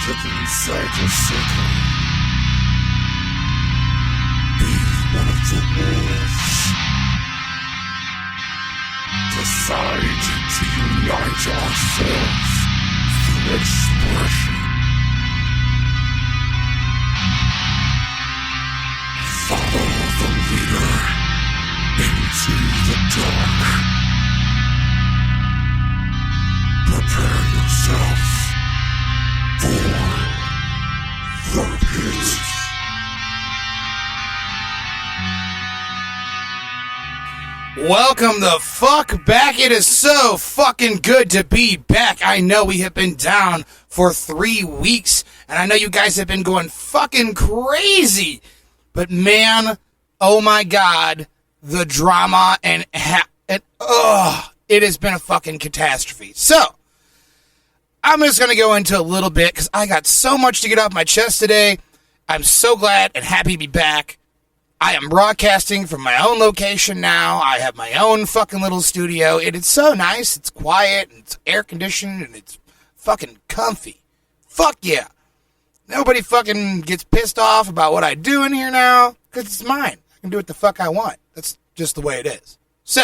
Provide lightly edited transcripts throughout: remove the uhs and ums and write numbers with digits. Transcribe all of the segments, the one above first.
Step inside the circle. Be one of the wolves. Decide to unite ourselves through expression. Follow the leader into the dark. Prepare yourself for the pit. Welcome the fuck back. It is so fucking good to be back. I know we have been down for 3 weeks, and I know you guys have been going fucking crazy. But man, oh my god, the drama and it has been a fucking catastrophe. So, I'm just going to go into a little bit because I got so much to get off my chest today. I'm so glad and happy to be back. I am broadcasting from my own location now. I have my own fucking little studio. It is so nice. It's quiet and it's air conditioned and it's fucking comfy. Fuck yeah. Nobody fucking gets pissed off about what I do in here now because it's mine. I can do what the fuck I want. That's just the way it is. So,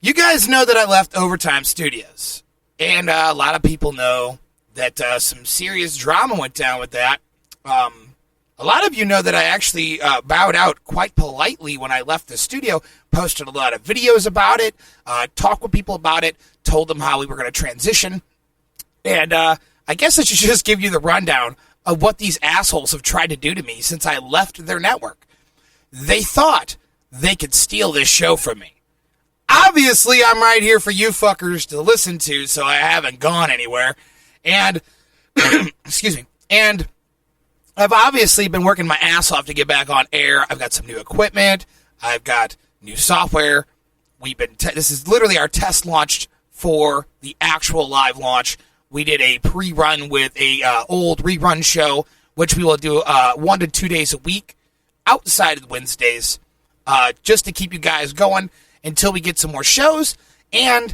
you guys know that I left Overtime Studios. And a lot of people know that some serious drama went down with that. A lot of you know that I actually bowed out quite politely when I left the studio, posted a lot of videos about it, talked with people about it, told them how we were going to transition. And I guess I should just give you the rundown of what these assholes have tried to do to me since I left their network. They thought they could steal this show from me. Obviously, I'm right here for you fuckers to listen to, so I haven't gone anywhere. And, excuse me, and I've obviously been working my ass off to get back on air. I've got some new equipment. I've got new software. This is literally our test launch for the actual live launch. We did a pre-run with a old rerun show, which we will do 1 to 2 days a week outside of the Wednesdays, just to keep you guys going until we get some more shows. And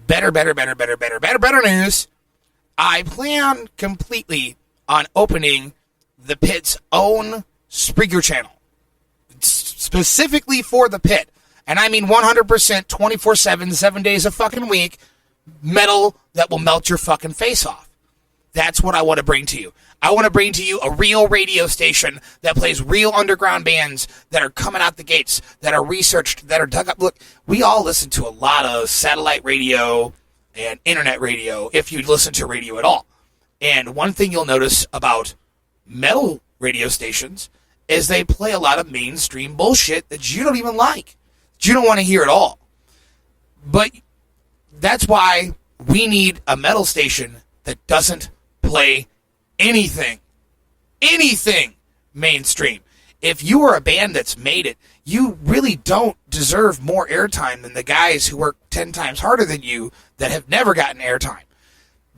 better news, I plan completely on opening the Pit's own Spreaker channel, specifically for the Pit. And I mean 100% 24/7, 7 days a fucking week, metal that will melt your fucking face off. That's what I want to bring to you. I want to bring to you a real radio station that plays real underground bands that are coming out the gates, that are researched, that are dug up. Look, we all listen to a lot of satellite radio and internet radio, if you listen to radio at all. And one thing you'll notice about metal radio stations is they play a lot of mainstream bullshit that you don't even like, that you don't want to hear at all. But that's why we need a metal station that doesn't play anything mainstream. If you are a band that's made it, you really don't deserve more airtime than the guys who work 10 times harder than you that have never gotten airtime.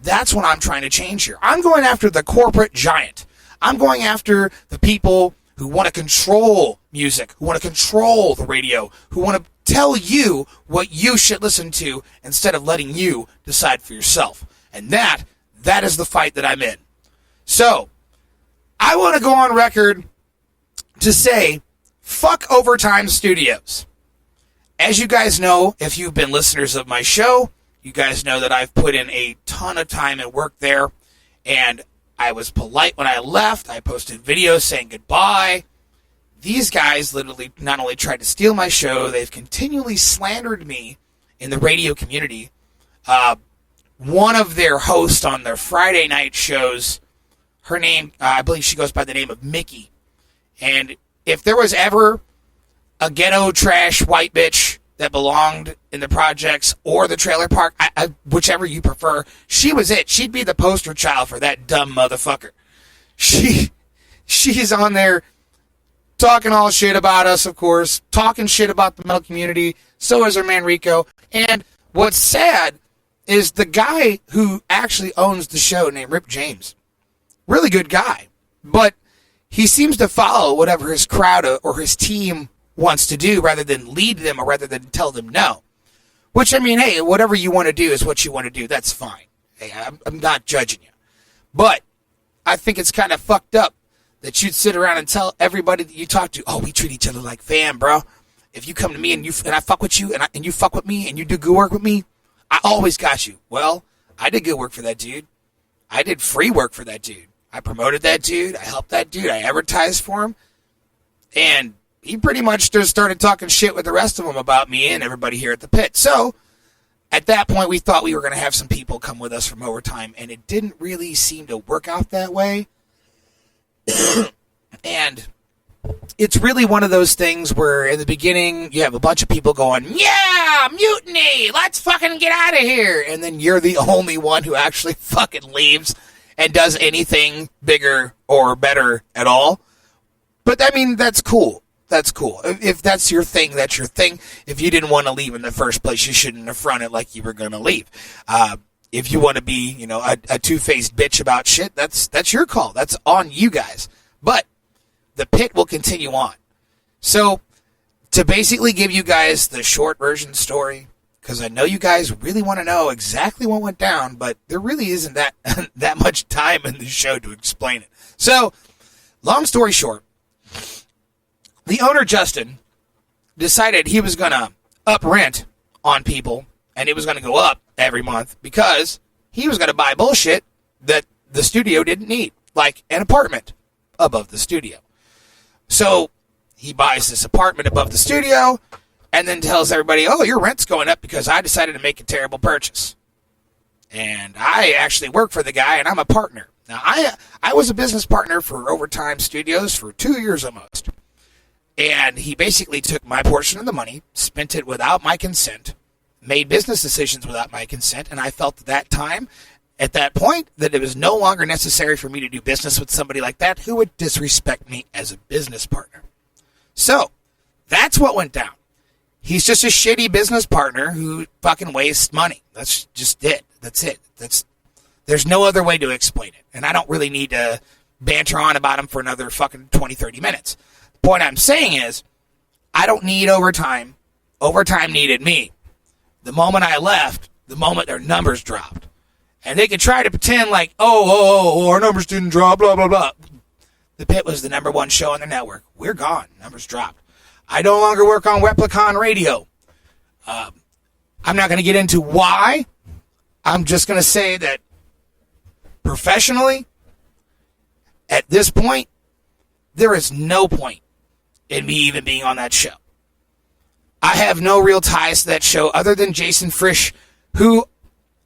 That's what I'm trying to change here. I'm going after the corporate giant. I'm going after the people who want to control music, who want to control the radio, who want to tell you what you should listen to instead of letting you decide for yourself. And that is the fight that I'm in. So, I want to go on record to say, fuck Overtime Studios. As you guys know, if you've been listeners of my show, you guys know that I've put in a ton of time and work there, and I was polite when I left. I posted videos saying goodbye. These guys literally not only tried to steal my show, they've continually slandered me in the radio community. One of their hosts on their Friday night shows, her name, I believe she goes by the name of Mickey. And if there was ever a ghetto trash white bitch that belonged in the projects or the trailer park, whichever you prefer, she was it. She'd be the poster child for that dumb motherfucker. She's on there talking all shit about us, of course, talking shit about the metal community. So is her man Rico. And what's sad is the guy who actually owns the show, named Rip James. Really good guy. But he seems to follow whatever his crowd or his team wants to do rather than lead them or rather than tell them no. Which, I mean, hey, whatever you want to do is what you want to do. That's fine. Hey, I'm not judging you. But I think it's kind of fucked up that you'd sit around and tell everybody that you talk to, oh, we treat each other like fam, bro. If you come to me and I fuck with you and you fuck with me and you do good work with me, I always got you. Well, I did good work for that dude. I did free work for that dude. I promoted that dude. I helped that dude. I advertised for him. And he pretty much just started talking shit with the rest of them about me and everybody here at the pit. So, at that point, we thought we were going to have some people come with us from overtime, and it didn't really seem to work out that way. And it's really one of those things where in the beginning, you have a bunch of people going, yeah, mutiny, let's fucking get out of here. And then you're the only one who actually fucking leaves and does anything bigger or better at all. But, I mean, that's cool. That's cool. If that's your thing, that's your thing. If you didn't want to leave in the first place, you shouldn't have fronted like you were going to leave. If you want to be, a two-faced bitch about shit, that's your call. That's on you guys. But the pit will continue on. So, to basically give you guys the short version story, because I know you guys really want to know exactly what went down, but there really isn't that much time in the show to explain it. So, long story short, the owner, Justin, decided he was going to up rent on people, and it was going to go up every month because he was going to buy bullshit that the studio didn't need, like an apartment above the studio. So he buys this apartment above the studio and then tells everybody, oh, your rent's going up because I decided to make a terrible purchase. And I actually work for the guy, and I'm a partner. Now, I was a business partner for Overtime Studios for 2 years almost. And he basically took my portion of the money, spent it without my consent, made business decisions without my consent, and I felt at that point, that it was no longer necessary for me to do business with somebody like that who would disrespect me as a business partner. So, that's what went down. He's just a shitty business partner who fucking wastes money. That's just it. That's it. There's no other way to explain it. And I don't really need to banter on about him for another fucking 20, 30 minutes. The point I'm saying is, I don't need overtime. Overtime needed me. The moment I left, the moment their numbers dropped. And they could try to pretend like, our numbers didn't drop, blah, blah, blah. The Pit was the number one show on the network. We're gone. Numbers dropped. I no longer work on Replicon Radio. I'm not going to get into why. I'm just going to say that professionally, at this point, there is no point in me even being on that show. I have no real ties to that show other than Jason Frisch, who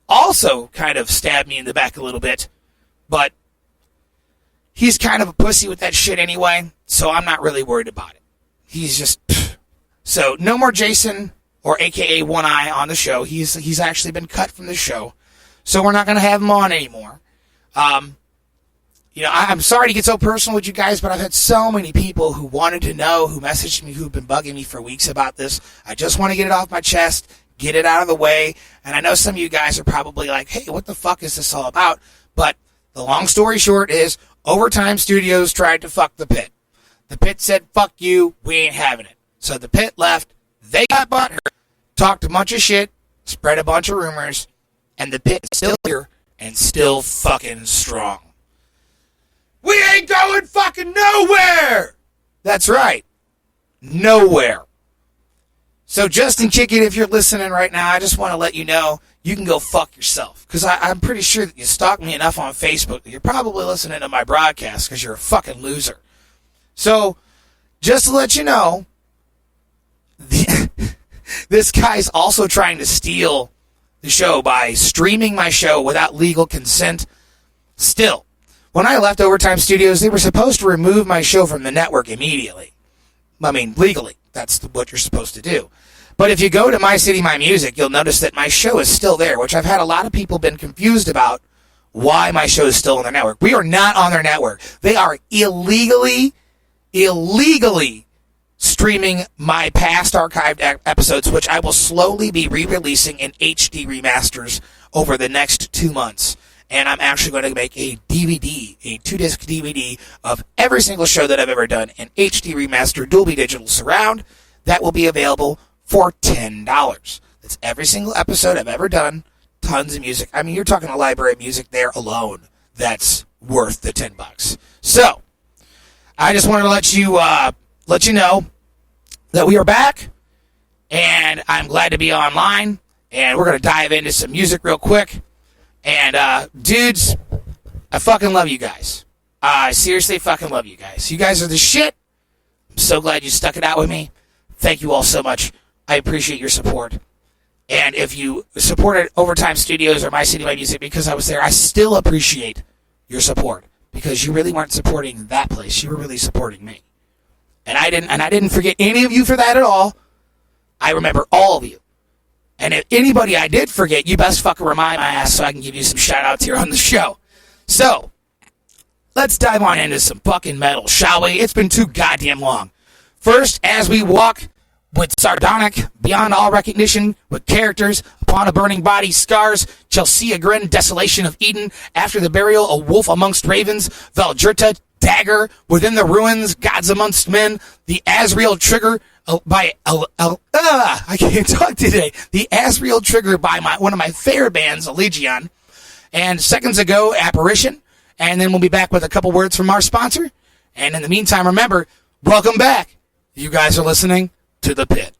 also kind of stabbed me in the back a little bit, but he's kind of a pussy with that shit anyway, so I'm not really worried about it. He's just... So, no more Jason, or AKA One Eye, on the show. He's actually been cut from the show, so we're not going to have him on anymore. I'm sorry to get so personal with you guys, but I've had so many people who wanted to know, who messaged me, who've been bugging me for weeks about this. I just want to get it off my chest, get it out of the way, and I know some of you guys are probably like, hey, what the fuck is this all about? But the long story short is, Overtime Studios tried to fuck the Pit. The Pit said, fuck you, we ain't having it. So the Pit left, they got butthurt, talked a bunch of shit, spread a bunch of rumors, and the Pit is still here and still fucking strong. We ain't going fucking nowhere! That's right. Nowhere. So Justin Kickett, if you're listening right now, I just want to let you know you can go fuck yourself. Because I'm pretty sure that you stalk me enough on Facebook that you're probably listening to my broadcast because you're a fucking loser. So, just to let you know, this guy's also trying to steal the show by streaming my show without legal consent. Still, when I left Overtime Studios, they were supposed to remove my show from the network immediately. I mean, legally. That's what you're supposed to do. But if you go to My City, My Music, you'll notice that my show is still there, which I've had a lot of people been confused about why my show is still on their network. We are not on their network. They are illegally streaming my past archived episodes, which I will slowly be re-releasing in HD remasters over the next 2 months. And I'm actually going to make a DVD, a 2-disc DVD of every single show that I've ever done in HD remaster Dolby Digital Surround. That will be available for $10. That's every single episode I've ever done. Tons of music. I mean, you're talking a library of music there alone. That's worth the $10. So, I just wanted to let you know that we are back, and I'm glad to be online, and we're going to dive into some music real quick. And, dudes, I fucking love you guys. I seriously fucking love you guys. You guys are the shit. I'm so glad you stuck it out with me. Thank you all so much. I appreciate your support. And if you supported Overtime Studios or My City, My Music because I was there, I still appreciate your support. Because you really weren't supporting that place. You were really supporting me. And I didn't forget any of you for that at all. I remember all of you. And if anybody I did forget, you best fucking remind my ass so I can give you some shout-outs here on the show. So, let's dive on into some fucking metal, shall we? It's been too goddamn long. First, As We Walk with Sardonic, Beyond All Recognition, with characters, Upon a Burning Body, Scars, Chelsea Grin, Desolation of Eden, After the Burial, A Wolf Amongst Ravens, Valdrita, Dagger, Within the Ruins, Gods Amongst Men, The Asriel Trigger by I can't talk today. The Asriel Trigger by one of my favorite bands, Allegion, and seconds ago, Apparition, and then we'll be back with a couple words from our sponsor. And in the meantime, remember, welcome back. You guys are listening to The Pit.